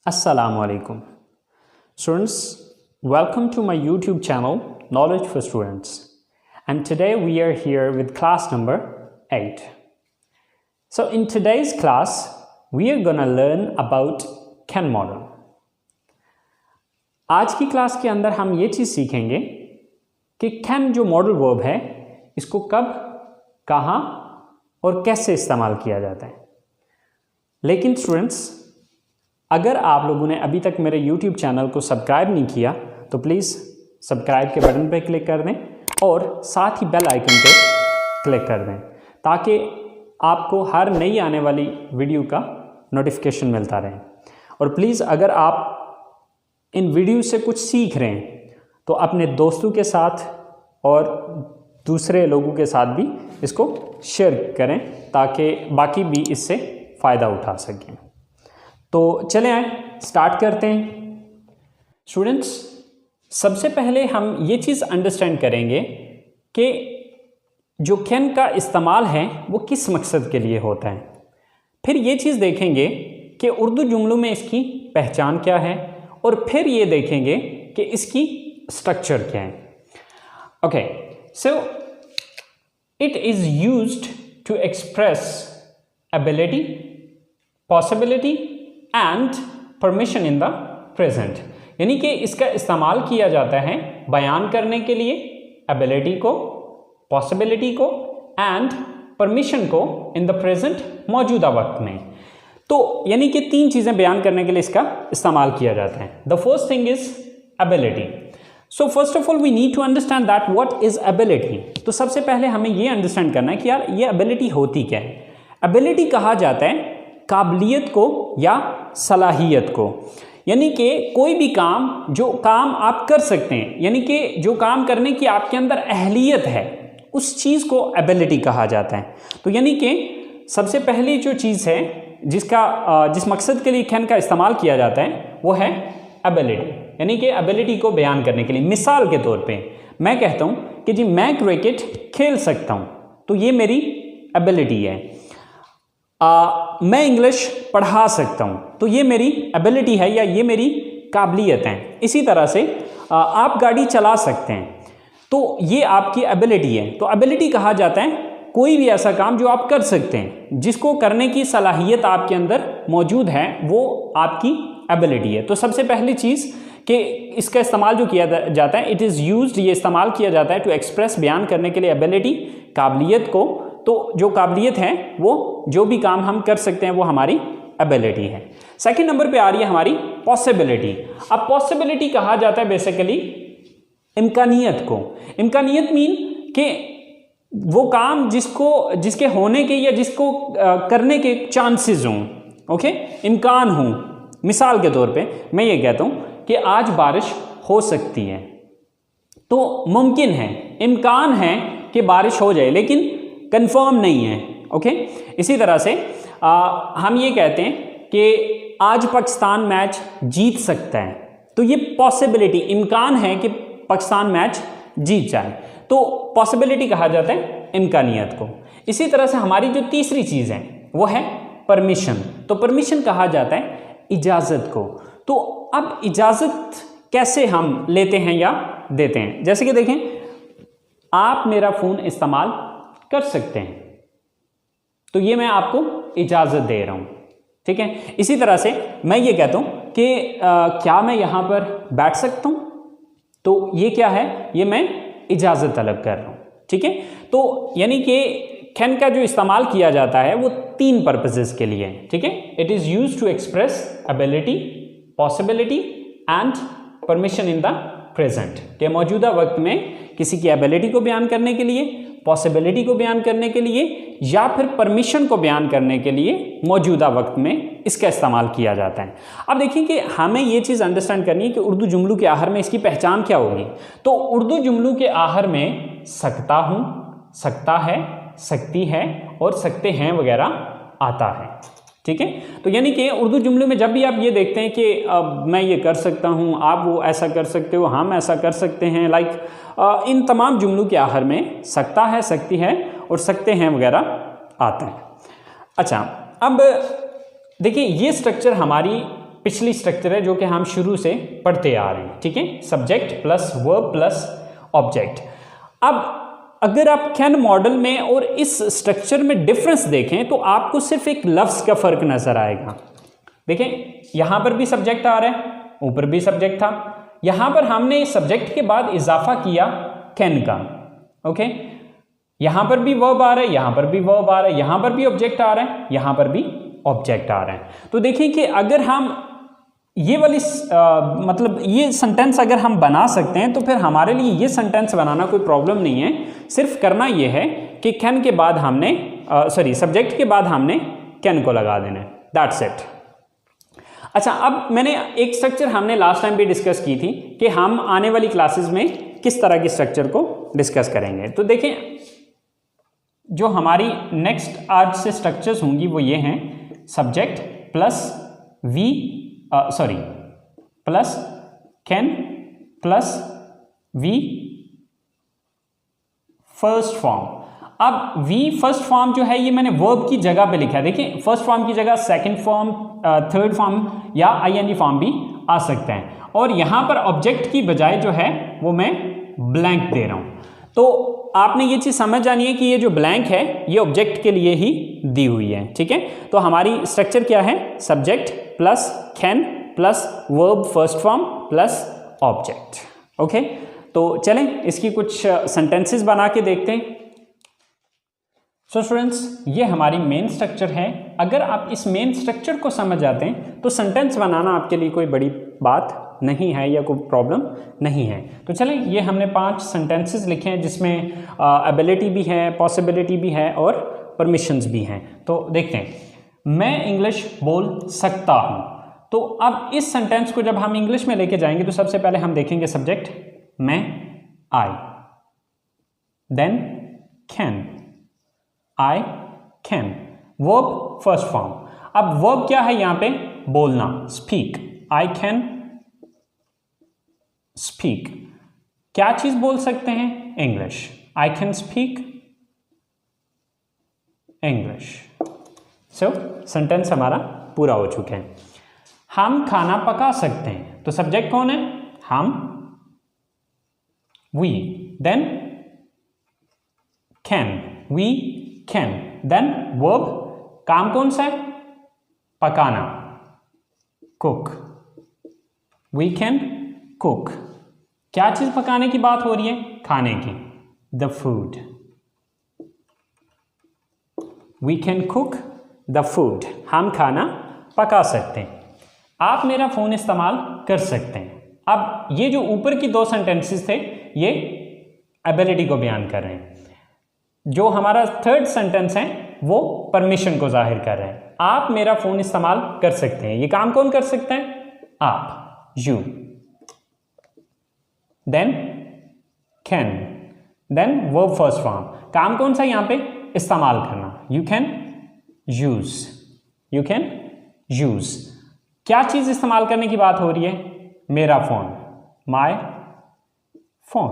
Assalamu alaikum. Students, welcome to my YouTube channel Knowledge for Students, and today we are here with class number 8. So in today's class we are gonna learn about Ken model. आज की class के अंदर हम ये चीज़ सीखेंगे कि can जो modal verb है इसको कब, कहाँ और कैसे इस्तेमाल किया जाता है। लेकिन स्टूडेंट्स, अगर आप लोगों ने अभी तक मेरे YouTube चैनल को सब्सक्राइब नहीं किया तो प्लीज़ सब्सक्राइब के बटन पर क्लिक कर दें और साथ ही बेल आइकन पे क्लिक कर दें ताकि आपको हर नई आने वाली वीडियो का नोटिफिकेशन मिलता रहे। और प्लीज़ अगर आप इन वीडियो से कुछ सीख रहे हैं तो अपने दोस्तों के साथ और दूसरे लोगों के साथ भी इसको शेयर करें ताकि बाकी भी इससे फ़ायदा उठा सकें। तो चलें आए स्टार्ट करते हैं। स्टूडेंट्स, सबसे पहले हम ये चीज़ अंडरस्टैंड करेंगे कि जो कैन का इस्तेमाल है वो किस मकसद के लिए होता है। फिर ये चीज़ देखेंगे कि उर्दू जुमलों में इसकी पहचान क्या है और फिर ये देखेंगे कि इसकी स्ट्रक्चर क्या है। Okay, so it is used to express ability, possibility and permission in the present, यानी कि इसका इस्तेमाल किया जाता है बयान करने के लिए एबिलिटी को, पॉसिबिलिटी को एंड परमिशन को इन द प्रेजेंट, मौजूदा वक्त में। तो यानी कि तीन चीज़ें बयान करने के लिए इसका इस्तेमाल किया जाता है। The first thing is ability. So first of all we need to understand that what is ability. तो सबसे पहले हमें ये अंडरस्टैंड करना है कि यार ये एबिलिटी होती क्या है। एबिलिटी कहा जाता है काबिलियत को या सलाहियत को, यानी कि कोई भी काम जो काम आप कर सकते हैं, यानी कि जो काम करने की आपके अंदर अहलियत है उस चीज़ को एबिलिटी कहा जाता है। तो यानी कि सबसे पहली जो चीज़ है जिस मकसद के लिए कैन का इस्तेमाल किया जाता है वो है एबिलिटी, यानी कि एबिलिटी को बयान करने के लिए। मिसाल के तौर पे मैं कहता हूँ कि जी मैं क्रिकेट खेल सकता हूँ, तो ये मेरी एबिलिटी है। मैं इंग्लिश पढ़ा सकता हूँ, तो ये मेरी एबिलिटी है या ये मेरी काबिलियत है। इसी तरह से आप गाड़ी चला सकते हैं, तो ये आपकी एबिलिटी है। तो एबिलिटी कहा जाता है कोई भी ऐसा काम जो आप कर सकते हैं, जिसको करने की सलाहियत आपके अंदर मौजूद है, वो आपकी एबिलिटी है। तो सबसे पहली चीज़ कि इसका इस्तेमाल जो किया जाता है, इट इज़ यूज्ड, ये इस्तेमाल किया जाता है टू एक्सप्रेस, बयान करने के लिए एबिलिटी, काबिलियत को। तो जो काबिलियत है वो जो भी काम हम कर सकते हैं वो हमारी एबिलिटी है। सेकंड नंबर पे आ रही है हमारी पॉसिबिलिटी। अब पॉसिबिलिटी कहा जाता है बेसिकली इम्कानियत को। इम्कानियत मीन कि वो काम जिसके होने के या जिसको करने के चांसेस हों, ओके, इम्कान हों। मिसाल के तौर पे मैं ये कहता हूँ कि आज बारिश हो सकती है, तो मुमकिन है, इम्कान है कि बारिश हो जाए, लेकिन कंफर्म नहीं है। ओके, इसी तरह से हम ये कहते हैं कि आज पाकिस्तान मैच जीत सकता है, तो ये पॉसिबिलिटी, इम्कान है कि पाकिस्तान मैच जीत जाए, तो पॉसिबिलिटी कहा जाता है इम्कानियत को। इसी तरह से हमारी जो तीसरी चीज़ है वो है परमिशन। तो परमिशन कहा जाता है इजाज़त को। तो अब इजाज़त कैसे हम लेते हैं या देते हैं, जैसे कि देखें, आप मेरा फ़ोन इस्तेमाल कर सकते हैं, तो ये मैं आपको इजाज़त दे रहा हूँ, ठीक है। इसी तरह से मैं ये कहता हूँ कि क्या मैं यहाँ पर बैठ सकता हूँ, तो ये क्या है, ये मैं इजाज़त तलब कर रहा हूँ, ठीक है। तो यानी कि कैन का जो इस्तेमाल किया जाता है वो तीन पर्पसेस के लिए है, ठीक है। It is used to express ability, possibility and permission in the present, के मौजूदा वक्त में किसी की एबिलिटी को बयान करने के लिए, पॉसिबिलिटी को बयान करने के लिए या फिर परमिशन को बयान करने के लिए मौजूदा वक्त में इसका इस्तेमाल किया जाता है। अब देखिए कि हमें ये चीज़ अंडरस्टैंड करनी है कि उर्दू जुमलों के आखिर में इसकी पहचान क्या होगी। तो उर्दू जुमलों के आखिर में सकता हूँ, सकता है, सकती है और सकते हैं वगैरह आता है, ठीक है। तो यानी कि उर्दू जुमलों में जब भी आप ये देखते हैं कि मैं ये कर सकता हूँ, आप वो ऐसा कर सकते हो, हम ऐसा कर सकते हैं, लाइक इन तमाम जुमलों के आखिर में सकता है, सकती है और सकते हैं वगैरह आता है। अच्छा, अब देखिए ये स्ट्रक्चर हमारी पिछली स्ट्रक्चर है जो कि हम शुरू से पढ़ते आ रहे हैं, ठीक है, subject plus verb plus object. अब अगर आप कैन मॉडल में और इस स्ट्रक्चर में डिफरेंस देखें तो आपको सिर्फ एक लफ्ज़ का फ़र्क नज़र आएगा। देखें यहाँ पर भी सब्जेक्ट आ रहा है, ऊपर भी सब्जेक्ट था, यहाँ पर हमने सब्जेक्ट के बाद इजाफा किया कैन का, ओके। यहाँ पर भी वर्ब आ रहा है, यहाँ पर भी वर्ब आ रहा है, यहाँ पर भी ऑब्जेक्ट आ रहा है, यहाँ पर भी ऑब्जेक्ट आ रहा है। तो देखिए कि अगर हम ये वाली मतलब ये सेंटेंस अगर हम बना सकते हैं तो फिर हमारे लिए ये सेंटेंस बनाना कोई प्रॉब्लम नहीं है। सिर्फ करना ये है कि कैन के बाद हमने सब्जेक्ट के बाद हमने कैन को लगा देना है, दैट्स इट। अच्छा, अब मैंने एक स्ट्रक्चर हमने लास्ट टाइम भी डिस्कस की थी कि हम आने वाली क्लासेस में किस तरह की स्ट्रक्चर को डिस्कस करेंगे। तो देखें, जो हमारी नेक्स्ट आज से स्ट्रक्चर्स होंगी वो ये हैं, subject plus plus can plus V first form. अब वी फर्स्ट फॉर्म जो है ये मैंने वर्ब की जगह पे लिखा है। देखिए, फर्स्ट फॉर्म की जगह सेकंड फॉर्म, थर्ड फॉर्म या आईएनजी फॉर्म भी आ सकते हैं, और यहां पर ऑब्जेक्ट की बजाय जो है वो मैं ब्लैंक दे रहा हूं। तो आपने ये चीज़ समझ जानी है कि ये जो ब्लैंक है ये ऑब्जेक्ट के लिए ही दी हुई है, ठीक है। तो हमारी स्ट्रक्चर क्या है, subject plus can plus verb first form plus object, okay. तो चलें इसकी कुछ सेंटेंसेस बना के देखते हैं। सो स्टूडेंट्स, ये हमारी मेन स्ट्रक्चर है। अगर आप इस मेन स्ट्रक्चर को समझ जाते हैं तो सेंटेंस बनाना आपके लिए कोई बड़ी बात नहीं है या कोई प्रॉब्लम नहीं है। तो चलें, ये हमने 5 सेंटेंसेस लिखे हैं जिसमें एबिलिटी भी है, पॉसिबिलिटी भी है और परमिशंस भी हैं। तो देखते हैं, मैं इंग्लिश बोल सकता हूँ। तो अब इस सेंटेंस को जब हम इंग्लिश में लेके जाएंगे तो सबसे पहले हम देखेंगे सब्जेक्ट मैं, I, then can, I can, verb first form. अब वर्ब क्या है यहाँ पे, बोलना, स्पीक, आई कैन स्पीक। क्या चीज बोल सकते हैं, English, I can speak English. So sentence हमारा पूरा हो चुका है। हम खाना पका सकते हैं, तो सब्जेक्ट कौन है, हम, we, then can, we can, then verb, काम कौन सा है, पकाना, कुक, वी कैन कुक। क्या चीज पकाने की बात हो रही है, खाने की, the food, we can cook the food, हम खाना पका सकते हैं। आप मेरा फोन इस्तेमाल कर सकते हैं। अब ये जो ऊपर की 2 सेंटेंसेस थे ये एबिलिटी को बयान कर रहे हैं। जो हमारा थर्ड सेंटेंस है वो परमिशन को जाहिर कर रहे हैं। आप मेरा फोन इस्तेमाल कर सकते हैं, ये काम कौन कर सकते हैं, आप, you, then can, then verb first form, काम कौन सा यहां पे, इस्तेमाल करना, you can use, you can use. क्या चीज इस्तेमाल करने की बात हो रही है, मेरा phone, my phone,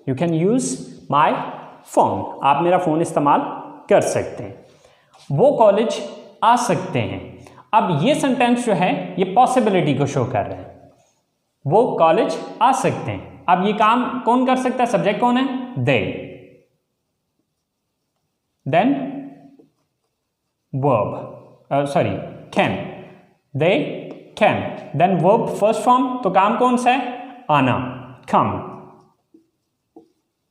you can use my phone, आप मेरा फोन इस्तेमाल कर सकते हैं। वो कॉलेज आ सकते हैं। अब ये सेंटेंस जो है ये पॉसिबिलिटी को शो कर रहे हैं, वो कॉलेज आ सकते हैं। अब ये काम कौन कर सकता है, सब्जेक्ट कौन है, they, then verb can, they can, then verb first form, तो काम कौन सा है, आना, कम,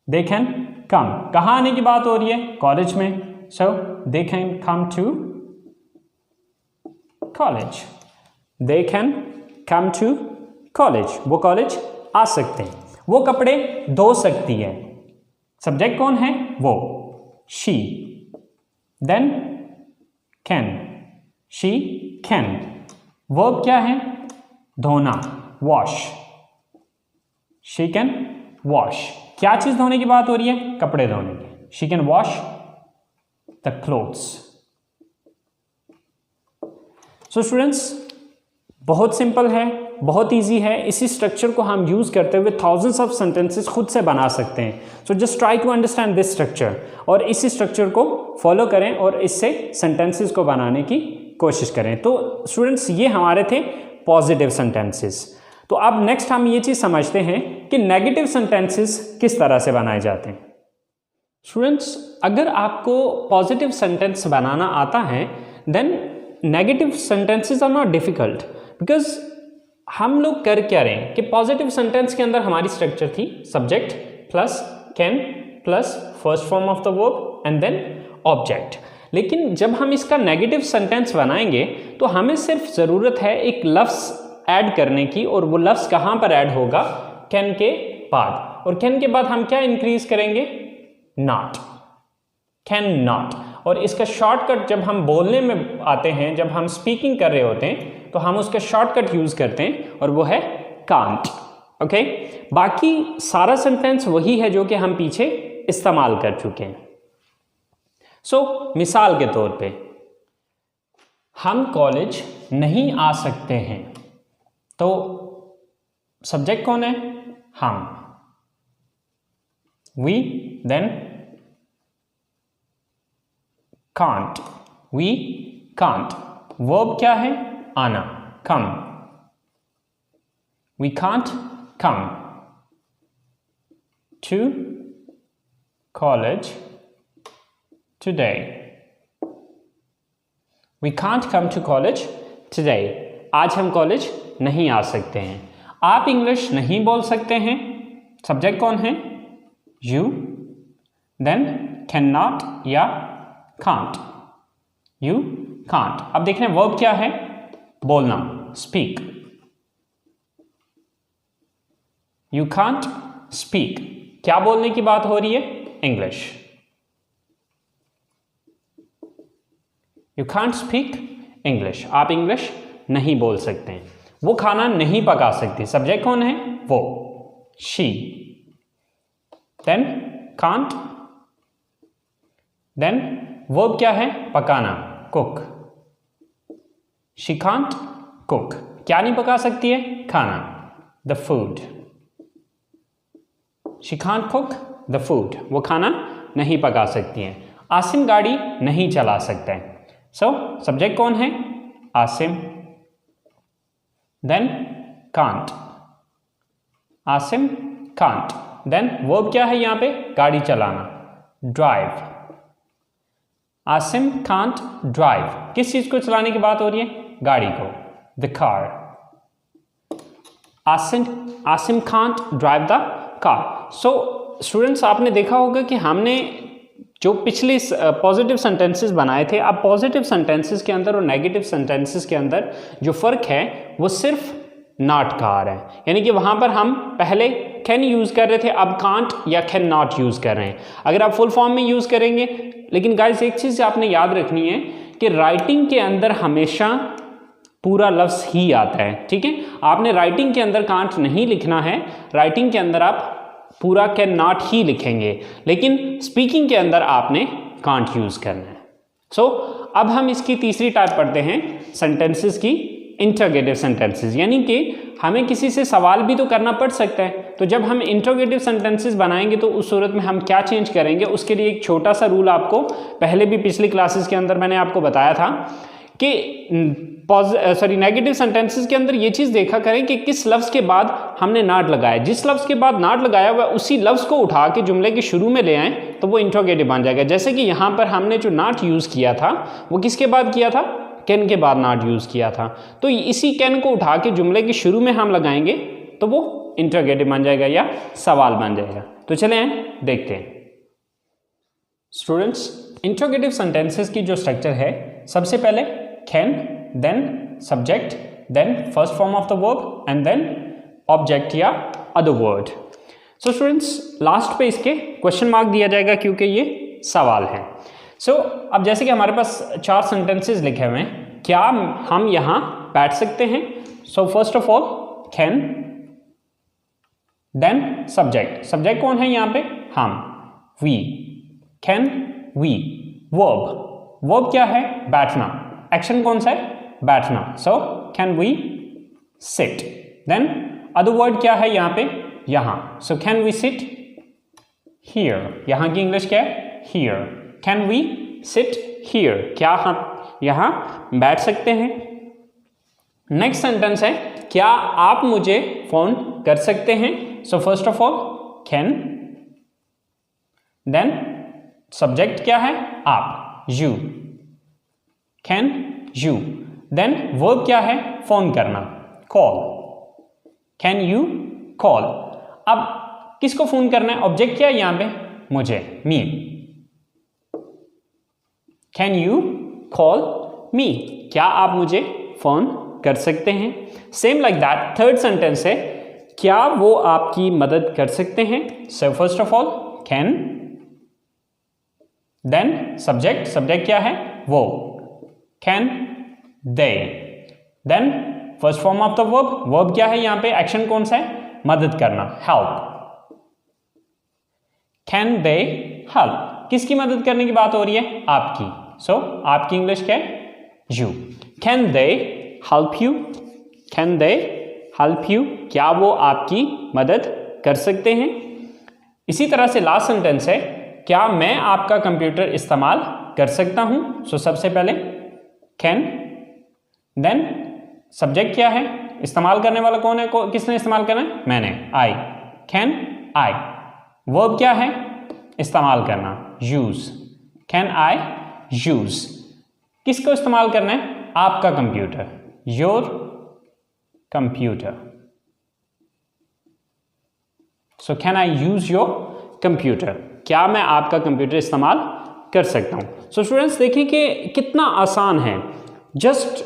दे कैन कम। कहाँ आने की बात हो रही है, कॉलेज में, so they can come to college, they can come to college, वो कॉलेज आ सकते हैं। वो कपड़े धो सकती है, सब्जेक्ट कौन है, वो, she, then can, she can, verb क्या है, धोना, वॉश, शी कैन वॉश। क्या चीज धोने की बात हो रही है, कपड़े धोने की, she can wash the clothes. So students, बहुत सिंपल है, बहुत इजी है। इसी स्ट्रक्चर को हम यूज करते हुए थाउजेंड्स ऑफ सेंटेंसेस खुद से बना सकते हैं। So just try to understand this structure और इसी स्ट्रक्चर को फॉलो करें और इससे सेंटेंसेस को बनाने की कोशिश करें। तो स्टूडेंट्स ये हमारे थे पॉजिटिव सेंटेंसेस। तो अब नेक्स्ट हम ये चीज़ समझते हैं कि नेगेटिव सेंटेंसेस किस तरह से बनाए जाते हैं। स्टूडेंट्स अगर आपको पॉजिटिव सेंटेंस बनाना आता है then negative sentences are not difficult, because हम लोग कर क्या रहे हैं कि पॉजिटिव सेंटेंस के अंदर हमारी स्ट्रक्चर थी subject plus can plus first form of the verb and then object. लेकिन जब हम इसका नेगेटिव सेंटेंस बनाएंगे तो हमें सिर्फ ज़रूरत है एक लफ्ज़ ऐड करने की, और वो लफ्ज़ कहाँ पर ऐड होगा, कैन के बाद। और कैन के बाद हम क्या इंक्रीज करेंगे, नॉट, कैन नॉट। और इसका शॉर्टकट जब हम बोलने में आते हैं, जब हम स्पीकिंग कर रहे होते हैं तो हम उसका शॉर्टकट यूज़ करते हैं और वो है कांट। ओके, बाकी सारा सेंटेंस वही है जो कि हम पीछे इस्तेमाल कर चुके हैं। सो मिसाल के तौर पे हम कॉलेज नहीं आ सकते हैं, तो सब्जेक्ट कौन है, हम, we, then can't, we can't. Verb क्या है, आना, come, we can't come to college today, we can't come to college today. आज हम कॉलेज नहीं आ सकते हैं। आप इंग्लिश नहीं बोल सकते हैं, सब्जेक्ट कौन है, यू, देन कैन नॉट या कांट, यू कांट। अब देख रहे हैं वर्ब क्या है, बोलना, स्पीक, यू कांट स्पीक। क्या बोलने की बात हो रही है, English, you can't speak English. आप इंग्लिश नहीं बोल सकते हैं। वो खाना नहीं पका सकती, सब्जेक्ट कौन है, वो, she, then can't, then verb क्या है, पकाना, कुक, शी कांट कुक। क्या नहीं पका सकती है, खाना, the food, she can't cook the food. वो खाना नहीं पका सकती है। आसिम गाड़ी नहीं चला सकता है, सो सब्जेक्ट कौन है, Asim, then can't, Asim can't. Then verb क्या है यहाँ पे, गाड़ी चलाना, ड्राइव, आसिम कांट ड्राइव। किस चीज को चलाने की बात हो रही है, गाड़ी को, the car, Asim can't drive the car. So students आपने देखा होगा कि हमने जो पिछले पॉजिटिव सेंटेंसेस बनाए थे, अब पॉजिटिव सेंटेंसेस के अंदर और नेगेटिव सेंटेंसेस के अंदर जो फ़र्क है वो सिर्फ नॉट का आ रहा है। यानी कि वहाँ पर हम पहले कैन यूज़ कर रहे थे, अब कांट या कैन नॉट यूज़ कर रहे हैं। अगर आप फुल फॉर्म में यूज़ करेंगे, लेकिन गाइस एक चीज़ आपने याद रखनी है कि राइटिंग के अंदर हमेशा पूरा लफ्ज़ ही आता है, ठीक है। आपने राइटिंग के अंदर कांट नहीं लिखना है, राइटिंग के अंदर आप पूरा कैन नॉट ही लिखेंगे, लेकिन स्पीकिंग के अंदर आपने कांट यूज़ करना है। सो अब हम इसकी तीसरी टाइप पढ़ते हैं सेंटेंसेस की, इंटरोगेटिव सेंटेंसेस। यानी कि हमें किसी से सवाल भी तो करना पड़ सकता है, तो जब हम इंटरोगेटिव सेंटेंसेस बनाएंगे तो उस सूरत में हम क्या चेंज करेंगे, उसके लिए एक छोटा सा रूल आपको पहले भी पिछली क्लासेस के अंदर मैंने आपको बताया था कि नेगेटिव सेंटेंसेस के अंदर ये चीज़ देखा करें कि किस लफ्ज़ के बाद हमने नॉट लगाया। जिस लफ्ज़ के बाद नॉट लगाया हुआ उसी लफ्ज़ को उठा के जुमले के शुरू में ले आएँ तो वो इंटरोगेटिव बन जाएगा। जैसे कि यहाँ पर हमने जो नॉट यूज़ किया था वो किसके बाद किया था, कैन के बाद नॉट यूज़ किया था। तो इसी कैन को उठा के जुमले के शुरू में हम लगाएंगे तो वो इंटरोगेटिव बन जाएगा या सवाल बन जाएगा। तो चले देखते हैं स्टूडेंट्स, इंटरोगेटिव सेंटेंसेस की जो स्ट्रक्चर है, सबसे पहले can, then subject, then first form of the verb and then object या other word. So students last पे इसके क्वेश्चन मार्क दिया जाएगा क्योंकि ये सवाल है। सो अब जैसे कि हमारे पास 4 सेंटेंसेस लिखे हुए हैं, क्या हम यहाँ बैठ सकते हैं? So first of all can, then subject, subject कौन है यहाँ पे, हम, we, can we. Verb, verb क्या है, बैठना, एक्शन कौन सा है, बैठना, so can we sit. Then other word क्या है यहाँ पे, यहाँ, so can we sit here. यहाँ की इंग्लिश क्या है, here. Can we sit here, क्या हम यहाँ बैठ सकते हैं। नेक्स्ट सेंटेंस है क्या आप मुझे फोन कर सकते हैं। So first of all can, then subject क्या है आप, you, can you, then verb क्या है फोन करना, कॉल, कैन यू कॉल। अब किसको फोन करना है, ऑब्जेक्ट क्या है यहां पे, मुझे, me, can you call me, क्या आप मुझे फोन कर सकते हैं। Same like that third sentence है क्या वो आपकी मदद कर सकते हैं। So first of all can, then subject, subject क्या है वो, can they, then first form of the verb, verb क्या है यहां पे, एक्शन कौन सा है, मदद करना, हेल्प, कैन दे हेल्प, किसकी मदद करने की बात हो रही है, आपकी। सो आपकी इंग्लिश क्या है, you, can they help you, can they help you, क्या वो आपकी मदद कर सकते हैं। इसी तरह से लास्ट सेंटेंस है क्या मैं आपका कंप्यूटर इस्तेमाल कर सकता हूं। सो सबसे पहले कैन, देन सब्जेक्ट क्या है, इस्तेमाल करने वाला कौन है, किसने इस्तेमाल करना है, मैंने, आई, कैन आई, वर्ब क्या है, इस्तेमाल करना, यूज, कैन आई यूज, किसको इस्तेमाल करना है, आपका computer, your computer. So can I use your computer, क्या मैं आपका कंप्यूटर इस्तेमाल कर सकता हूं। सो स्टूडेंट्स देखिए कि कितना आसान है, जस्ट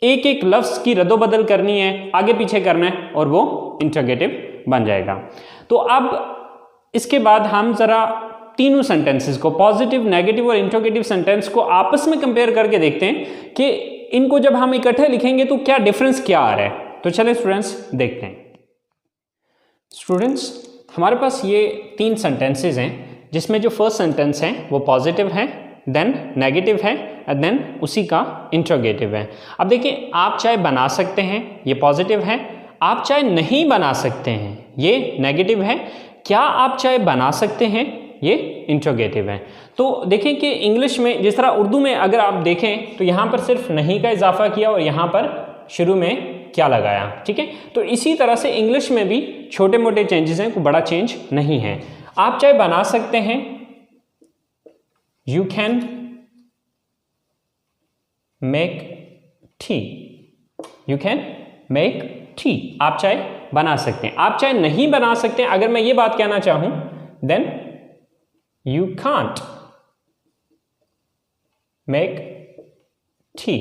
एक एक लफ्ज की रद्दोबदल करनी है, आगे पीछे करना है और वो इंटरोगेटिव बन जाएगा। तो अब इसके बाद हम जरा तीनों सेंटेंसेस को, पॉजिटिव, नेगेटिव और इंटरोगेटिव सेंटेंस को आपस में कंपेयर करके देखते हैं कि इनको जब हम इकट्ठे लिखेंगे तो क्या डिफरेंस क्या आ रहा है। तो चलिए स्टूडेंट्स देखते हैं। स्टूडेंट्स हमारे पास ये तीन सेंटेंसेस हैं जिसमें जो फर्स्ट सेंटेंस है वो पॉजिटिव है, देन नेगेटिव है एंड देन उसी का इंटरोगेटिव है। अब देखिए आप चाहे बना सकते हैं, ये पॉजिटिव है, आप चाहे नहीं बना सकते हैं, ये नेगेटिव है, क्या आप चाहे बना सकते हैं, ये इंटरोगेटिव है। तो देखें कि इंग्लिश में जिस तरह उर्दू में अगर आप देखें तो यहाँ पर सिर्फ नहीं का इजाफा किया और यहाँ पर शुरू में क्या लगाया, ठीक है। तो इसी तरह से इंग्लिश में भी छोटे मोटे चेंजेस हैं, कोई बड़ा चेंज नहीं है। आप चाहे बना सकते हैं, you can make tea, you can make tea, आप चाहे बना सकते हैं। आप चाहे नहीं बना सकते हैं, अगर मैं ये बात कहना चाहूं then you can't make tea.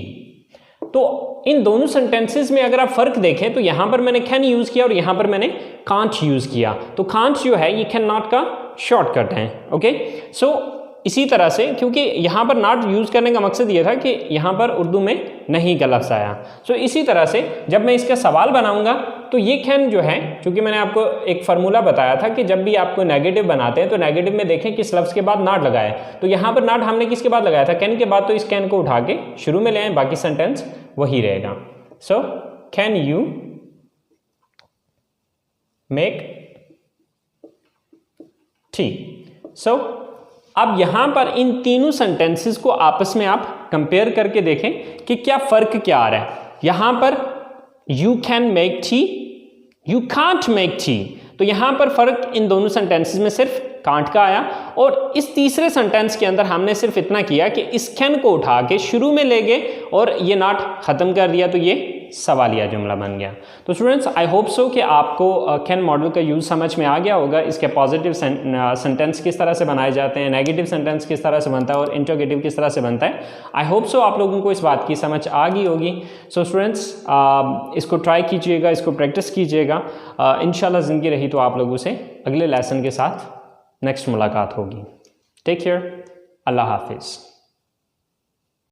तो इन दोनों सेंटेंसेस में अगर आप फर्क देखें तो यहां पर मैंने कैन यूज किया और यहां पर मैंने कांट यूज किया। तो कांट जो है ये कैन नॉट का शॉर्टकट है, ओके। सो इसी तरह से क्योंकि यहाँ पर नॉट यूज़ करने का मकसद ये था कि यहाँ पर उर्दू में नहीं का लफ्ज़ आया। सो इसी तरह से जब मैं इसका सवाल बनाऊंगा तो ये कैन जो है, क्योंकि मैंने आपको एक फार्मूला बताया था कि जब भी आपको नेगेटिव बनाते हैं तो नेगेटिव में देखें किस लफ्ज़ के बाद नॉट लगाए। तो यहाँ पर नॉट हमने किसके बाद लगाया था, कैन के बाद, तो इस कैन को उठा के शुरू में ले आए, बाकी सेंटेंस वही रहेगा। So can you make tea. So अब यहां पर इन तीनों सेंटेंसेस को आपस में आप कंपेयर करके देखें कि क्या फर्क क्या आ रहा है। यहां पर you can make tea, you can't make tea, तो यहां पर फर्क इन दोनों सेंटेंसेस में सिर्फ कांट का आया। और इस तीसरे सेंटेंस के अंदर हमने सिर्फ इतना किया कि इस कैन को उठा के शुरू में ले गए और ये नॉट खत्म कर दिया, तो ये सवालिया जुमला बन गया। तो स्टूडेंट्स आई होप सो कि आपको कैन मॉडल का यूज़ समझ में आ गया होगा। इसके पॉजिटिव सेंटेंस किस तरह से बनाए जाते हैं, नेगेटिव सेंटेंस किस तरह से बनता है और इंटरोगेटिव किस तरह से बनता है। आई होप सो आप लोगों को इस बात की समझ आ गई होगी। सो स्टूडेंट्स इसको ट्राई कीजिएगा, इसको प्रैक्टिस कीजिएगा। इंशाल्लाह ज़िंदगी रही तो आप लोगों से अगले लेसन के साथ नेक्स्ट मुलाकात होगी। टेक केयर, अल्लाह हाफिज़।